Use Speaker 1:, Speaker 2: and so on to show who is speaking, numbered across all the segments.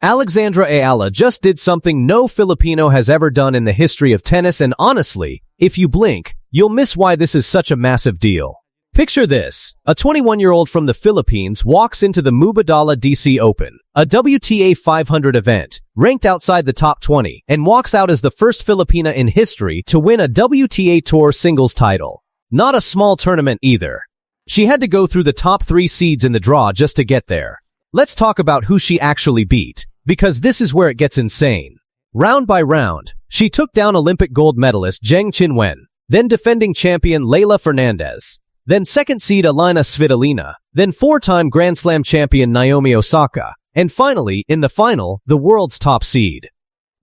Speaker 1: Alexandra Eala just did something no Filipino has ever done in the history of tennis, and honestly, if you blink, you'll miss why this is such a massive deal. Picture this. A 21-year-old from the Philippines walks into the Mubadala DC Open, a WTA 500 event, ranked outside the top 20, and walks out as the first Filipina in history to win a WTA Tour singles title. Not a small tournament either. She had to go through the top 3 seeds in the draw just to get there. Let's talk about who she actually beat, because this is where it gets insane. Round by round, she took down Olympic gold medalist Zheng Qinwen, then defending champion Leylah Fernandez, then second seed Elina Svitolina, then 4-time Grand Slam champion Naomi Osaka, and finally, in the final, the world's top seed,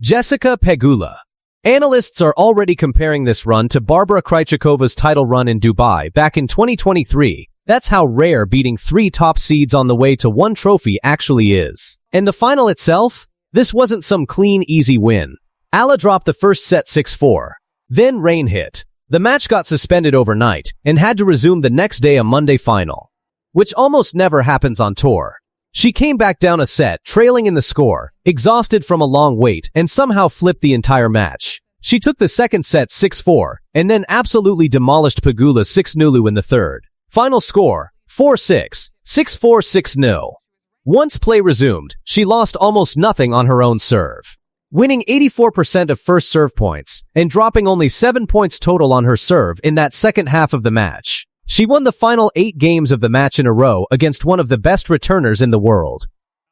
Speaker 1: Jessica Pegula. Analysts are already comparing this run to Barbara Krejcikova's title run in Dubai back in 2023. That's how rare beating 3 top seeds on the way to 1 trophy actually is. And the final itself? This wasn't some clean, easy win. Eala dropped the first set 6-4. Then rain hit. The match got suspended overnight and had to resume the next day, a Monday final, which almost never happens on tour. She came back down a set, trailing in the score, exhausted from a long wait, and somehow flipped the entire match. She took the second set 6-4, and then absolutely demolished Pegula 6-0 in the third. Final score, 4-6, 6-4, 6-0. Once play resumed, she lost almost nothing on her own serve, winning 84% of first serve points and dropping only 7 points total on her serve in that second half of the match. She won the final 8 games of the match in a row against one of the best returners in the world.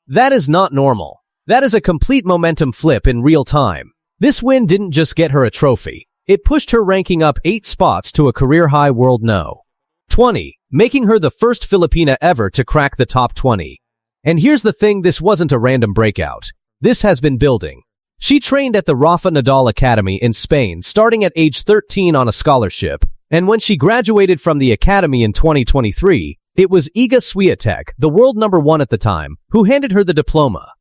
Speaker 1: That is not normal. That is a complete momentum flip in real time. This win didn't just get her a trophy. It pushed her ranking up 8 spots to a career-high world No. 20, making her the first Filipina ever to crack the top 20. And here's the thing, this wasn't a random breakout. This has been building. She trained at the Rafa Nadal Academy in Spain starting at age 13 on a scholarship, and when she graduated from the academy in 2023, it was Iga Swiatek, the world number 1 at the time, who handed her the diploma.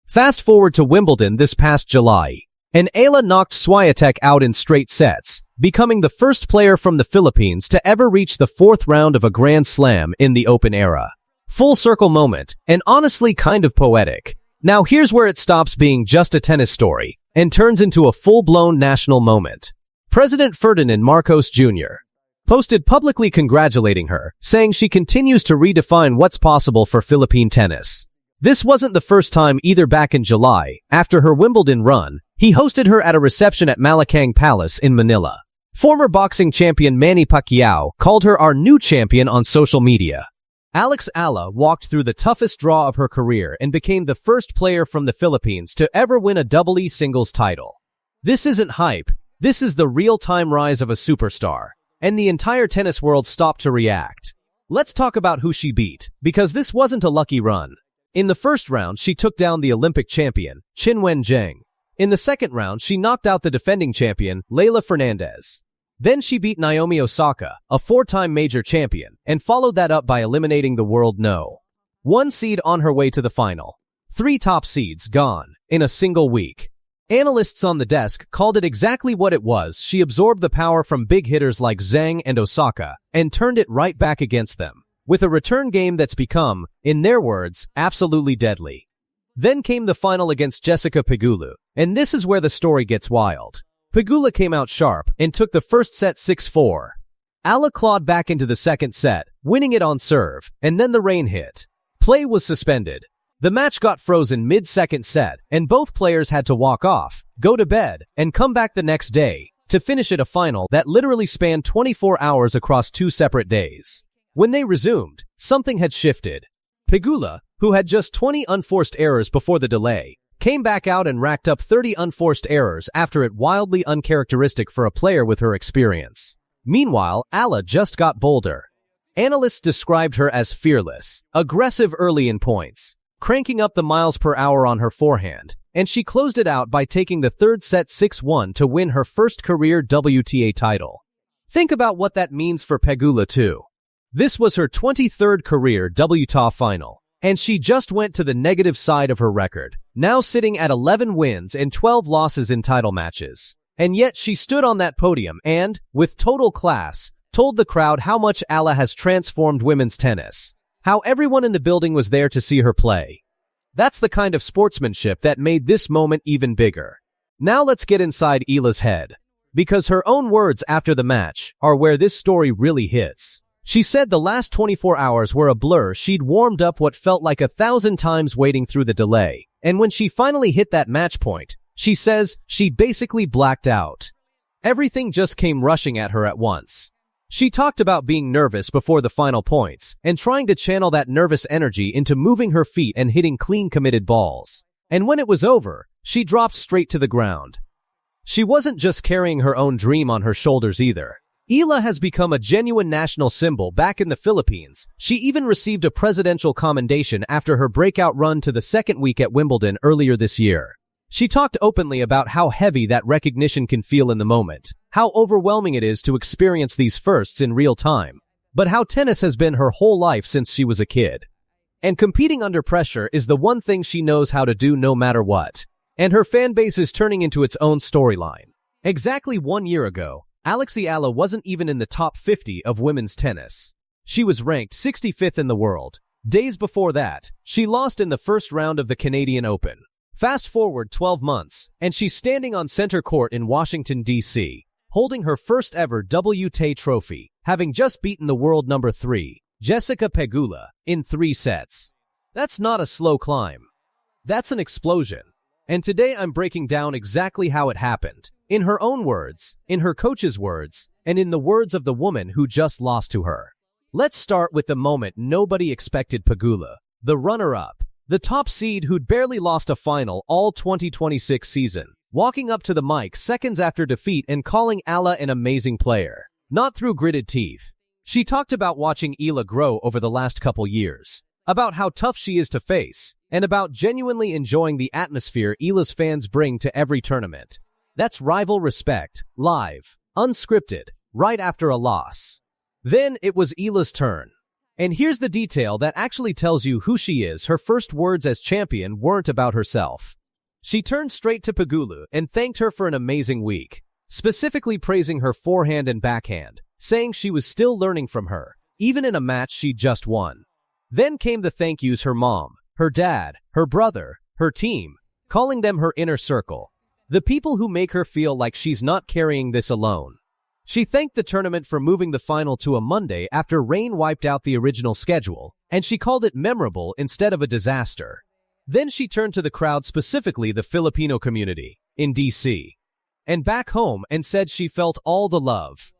Speaker 1: Fast forward to Wimbledon this past July, and Eala knocked Swiatek out in straight sets, becoming the first player from the Philippines to ever reach the 4th round of a Grand Slam in the Open era. Full circle moment, and honestly kind of poetic. Now here's where it stops being just a tennis story and turns into a full-blown national moment. President Ferdinand Marcos Jr. posted publicly congratulating her, saying she continues to redefine what's possible for Philippine tennis. This wasn't the first time either. Back in July, after her Wimbledon run, he hosted her at a reception at Malacanang Palace in Manila. Former boxing champion Manny Pacquiao called her our new champion on social media. Eala walked through the toughest draw of her career and became the first player from the Philippines to ever win a double singles title. This isn't hype, this is the real-time rise of a superstar, and the entire tennis world stopped to react. Let's talk about who she beat, because this wasn't a lucky run. In the first round, she took down the Olympic champion, Qinwen Zheng. In the second round, she knocked out the defending champion, Leylah Fernandez. Then she beat Naomi Osaka, a 4-time major champion, and followed that up by eliminating the world No. 1 seed on her way to the final. 3 top seeds gone in a single week. Analysts on the desk called it exactly what it was. She absorbed the power from big hitters like Zheng and Osaka and turned it right back against them, with a return game that's become, in their words, absolutely deadly. Then came the final against Jessica Pegula, and this is where the story gets wild. Pegula came out sharp and took the first set 6-4. Eala clawed back into the second set, winning it on serve, and then the rain hit. Play was suspended. The match got frozen mid-second set, and both players had to walk off, go to bed, and come back the next day to finish at a final that literally spanned 24 hours across 2 separate days. When they resumed, something had shifted. Pegula, who had just 20 unforced errors before the delay, came back out and racked up 30 unforced errors after it, wildly uncharacteristic for a player with her experience. Meanwhile, Eala just got bolder. Analysts described her as fearless, aggressive early in points, cranking up the miles per hour on her forehand, and she closed it out by taking the third set 6-1 to win her first career WTA title. Think about what that means for Pegula too. This was her 23rd career WTA final, and she just went to the negative side of her record, now sitting at 11 wins and 12 losses in title matches. And yet she stood on that podium and, with total class, told the crowd how much Eala has transformed women's tennis, how everyone in the building was there to see her play. That's the kind of sportsmanship that made this moment even bigger. Now let's get inside Eala's head, because her own words after the match are where this story really hits. She said the last 24 hours were a blur. She'd warmed up what felt like 1,000 times waiting through the delay, and when she finally hit that match point, she says she basically blacked out. Everything just came rushing at her at once. She talked about being nervous before the final points and trying to channel that nervous energy into moving her feet and hitting clean committed balls. And when it was over, she dropped straight to the ground. She wasn't just carrying her own dream on her shoulders either. Eala has become a genuine national symbol back in the Philippines. She even received a presidential commendation after her breakout run to the second week at Wimbledon earlier this year. She talked openly about how heavy that recognition can feel in the moment, how overwhelming it is to experience these firsts in real time, but how tennis has been her whole life since she was a kid. And competing under pressure is the one thing she knows how to do no matter what. And her fan base is turning into its own storyline. Exactly 1 year ago, Eala wasn't even in the top 50 of women's tennis. She was ranked 65th in the world. Days before that, she lost in the first round of the Canadian Open. Fast forward 12 months, and she's standing on center court in Washington, D.C., holding her first ever WTA trophy, having just beaten the world number 3, Jessica Pegula, in 3 sets. That's not a slow climb. That's an explosion. And today I'm breaking down exactly how it happened, in her own words, in her coach's words, and in the words of the woman who just lost to her. Let's start with the moment nobody expected. Pegula, the runner-up, the top seed who'd barely lost a final all 2026 season, walking up to the mic seconds after defeat and calling Eala an amazing player, not through gritted teeth. She talked about watching Eala grow over the last couple years, about how tough she is to face, and about genuinely enjoying the atmosphere Eala's fans bring to every tournament. That's rival respect, live, unscripted, right after a loss. Then it was Eala's turn. And here's the detail that actually tells you who she is. Her first words as champion weren't about herself. She turned straight to Pegula and thanked her for an amazing week, specifically praising her forehand and backhand, saying she was still learning from her, even in a match she just won. Then came the thank yous: her mom, her dad, her brother, her team, calling them her inner circle, the people who make her feel like she's not carrying this alone. She thanked the tournament for moving the final to a Monday after rain wiped out the original schedule, and she called it memorable instead of a disaster. Then she turned to the crowd, specifically the Filipino community, in D.C. and back home, and said she felt all the love.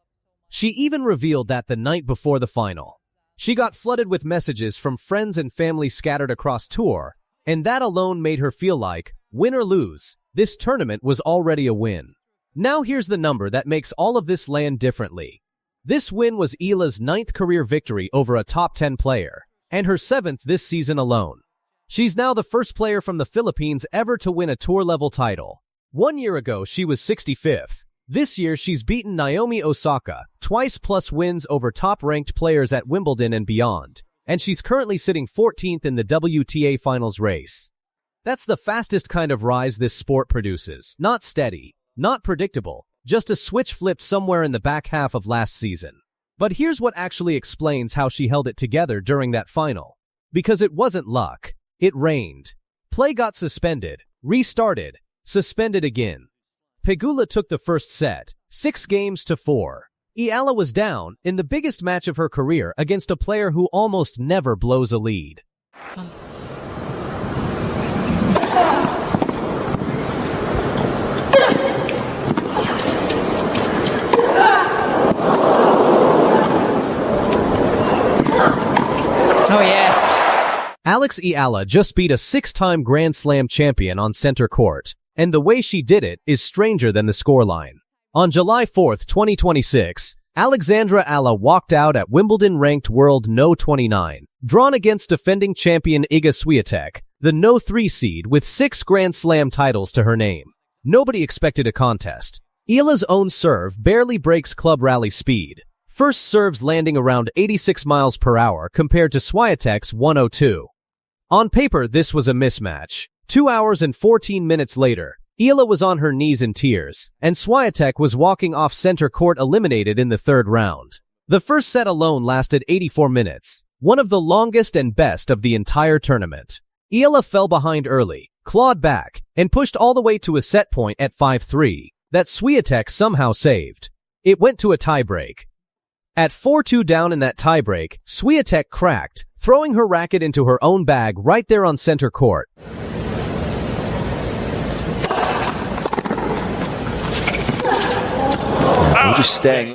Speaker 1: She even revealed that the night before the final, she got flooded with messages from friends and family scattered across tour, and that alone made her feel like, win or lose, this tournament was already a win. Now here's the number that makes all of this land differently. This win was Eala's 9th career victory over a top 10 player, and her 7th this season alone. She's now the first player from the Philippines ever to win a tour-level title. 1 year ago, she was 65th. This year, she's beaten Naomi Osaka twice, plus wins over top-ranked players at Wimbledon and beyond, and she's currently sitting 14th in the WTA finals race. That's the fastest kind of rise this sport produces, not steady, not predictable, just a switch flipped somewhere in the back half of last season. But here's what actually explains how she held it together during that final. Because it wasn't luck. It rained. Play got suspended, restarted, suspended again. Pegula took the first set, 6-4. Eala was down in the biggest match of her career against a player who almost never blows a lead.
Speaker 2: Oh, yes.
Speaker 1: Eala just beat a 6-time Grand Slam champion on center court, and the way she did it is stranger than the scoreline. On July 4, 2026, Alexandra Eala walked out at Wimbledon ranked world No. 29, drawn against defending champion Iga Swiatek, the No. 3 seed with 6 Grand Slam titles to her name. Nobody expected a contest. Eala's own serve barely breaks club rally speed. First serves landing around 86 miles per hour compared to Swiatek's 102. On paper, this was a mismatch. 2 hours and 14 minutes later, Eala was on her knees in tears, and Swiatek was walking off center court, eliminated in the third round. The first set alone lasted 84 minutes, one of the longest and best of the entire tournament. Eala fell behind early, clawed back, and pushed all the way to a set point at 5-3 that Swiatek somehow saved. It went to a tiebreak. At 4-2 down in that tiebreak, Swiatek cracked, throwing her racket into her own bag right there on center court.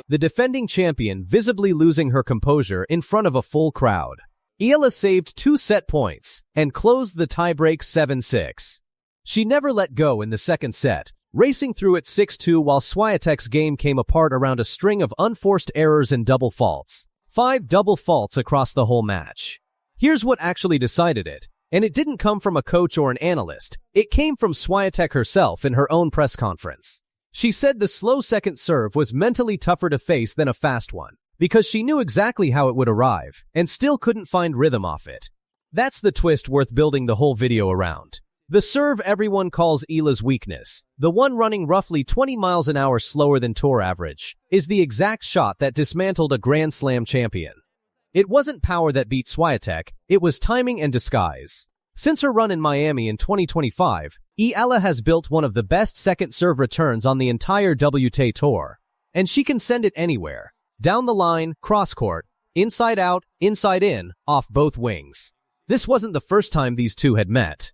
Speaker 1: The defending champion visibly losing her composure in front of a full crowd. Eala saved 2 set points and closed the tiebreak 7-6. She never let go in the second set, racing through it 6-2 while Swiatek's game came apart around a string of unforced errors and double faults. 5 double faults across the whole match. Here's what actually decided it, and it didn't come from a coach or an analyst. It came from Swiatek herself in her own press conference. She said the slow second serve was mentally tougher to face than a fast one, because she knew exactly how it would arrive, and still couldn't find rhythm off it. That's the twist worth building the whole video around. The serve everyone calls Eala's weakness, the one running roughly 20 miles an hour slower than tour average, is the exact shot that dismantled a Grand Slam champion. It wasn't power that beat Swiatek, it was timing and disguise. Since her run in Miami in 2025, Eala has built one of the best second serve returns on the entire WTA Tour. And she can send it anywhere. Down the line, cross-court, inside out, inside in, off both wings. This wasn't the first time these two had met.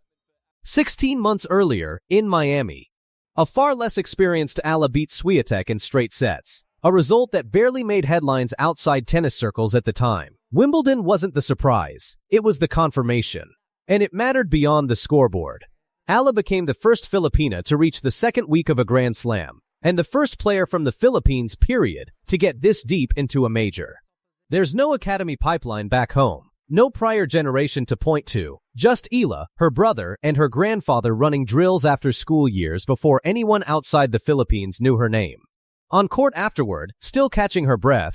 Speaker 1: 16 months earlier, in Miami, a far less experienced Eala beat Swiatek in straight sets, a result that barely made headlines outside tennis circles at the time. Wimbledon wasn't the surprise, it was the confirmation. And it mattered beyond the scoreboard. Eala became the first Filipina to reach the second week of a Grand Slam, and the first player from the Philippines, period, to get this deep into a major. There's no academy pipeline back home, no prior generation to point to, just Eala, her brother, and her grandfather running drills after school years before anyone outside the Philippines knew her name. On court afterward, still catching her breath,